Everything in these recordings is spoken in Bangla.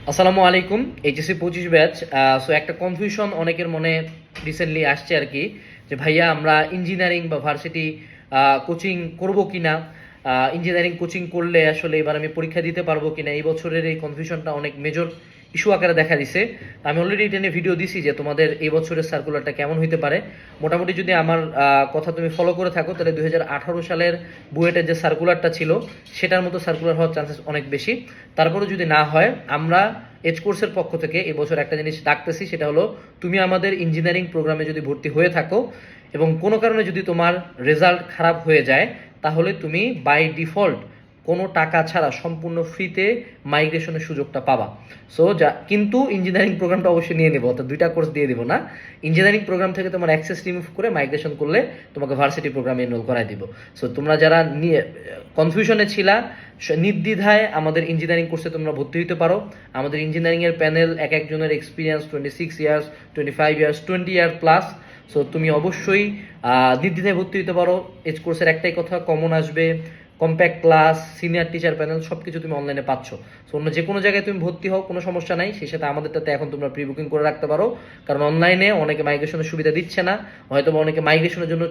আসসালামু আলাইকুম। HSC 25 batch. সো একটা কনফিউশন অনেকের মনে রিসেন্টলি আসছে আর কি, যে ভাইয়া আমরা ইঞ্জিনিয়ারিং বা ভার্সিটি কোচিং করব কিনা, ইঞ্জিনিয়ারিং কোচিং করলে আসলে এবার আমি পরীক্ষা দিতে পারবো কিনা। এই বছরের এই কনফিউশনটা অনেক মেজর ইস্যু আকারে দেখা দিছে। আমি অলরেডি এটা নিয়ে ভিডিও দিছি যে তোমাদের এই বছরের সার্কুলারটা কেমন হইতে পারে। মোটামুটি যদি আমার কথা তুমি ফলো করে থাকো, তাহলে 2018 সালের বুয়েটের যে সার্কুলারটা ছিল সেটার মতো সার্কুলার হওয়ার চান্সেস অনেক বেশি। তারপরে যদি না হয়, আমরা এজ কোর্সের পক্ষ থেকে এবছর একটা জিনিস ডাকতেছি, সেটা হলো তুমি আমাদের ইঞ্জিনিয়ারিং প্রোগ্রামে যদি ভর্তি হয়ে থাকো এবং কোনো কারণে যদি তোমার রেজাল্ট খারাপ হয়ে যায়, তাহলে তুমি বাই ডিফল্ট কোনো টাকা ছাড়া সম্পূর্ণ ফ্রিতে মাইগ্রেশনের সুযোগটা পাবা। সো কিন্তু ইঞ্জিনিয়ারিং প্রোগ্রামটা অবশ্যই নিয়ে নেবো, অর্থাৎ দুইটা কোর্স দিয়ে দিব না। ইঞ্জিনিয়ারিং প্রোগ্রাম থেকে তোমার অ্যাক্সেস রিমুভ করে মাইগ্রেশন করলে তোমাকে ভার্সিটি প্রোগ্রামে এনরোল করাই দিব। সো তোমরা যারা কনফিউশনে ছিলা, নির্দ্বিধায় আমাদের ইঞ্জিনিয়ারিং কোর্সে তোমরা ভর্তি হতে পারো। আমাদের ইঞ্জিনিয়ারিংয়ের প্যানেল এক একজনের এক্সপিরিয়েন্স 26 ইয়ার্স, 25 ইয়ার্স, 20 ইয়ার প্লাস। সো তুমি অবশ্যই নির্দ্বিধায় ভর্তি হতে পারো। এজ কোর্সের একটাই কথা, কমন আসবে, compact class, senior teacher panel, সব কিছু তুমি অনলাইনে পাচ্ছ। সো অন্য যে কোনো জায়গায় তুমি ভর্তি হও, কোনো সমস্যা নাই। সেই সাথে আমাদেরটাতে এখন তোমরা প্রি বুকিং করে রাখতে পারো, কারণ অনলাইনে অনেকে মাইগ্রেশনের সুবিধা দিচ্ছে না, হয়তো অনেকে মাইগ্রেশনের জন্য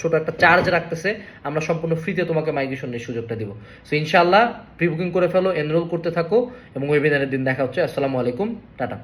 ছোট একটা চার্জ রাখতেছে। আমরা সম্পূর্ণ ফ্রিতে তোমাকে মাইগ্রেশনের সুযোগটা দিব। সো ইনশাআল্লাহ প্রি বুকিং করে ফেলো, এনরোল করতে থাকো এবং ওয়েবিনারের দিন দেখা হচ্ছে। আসসালামু আলাইকুম, টাটা।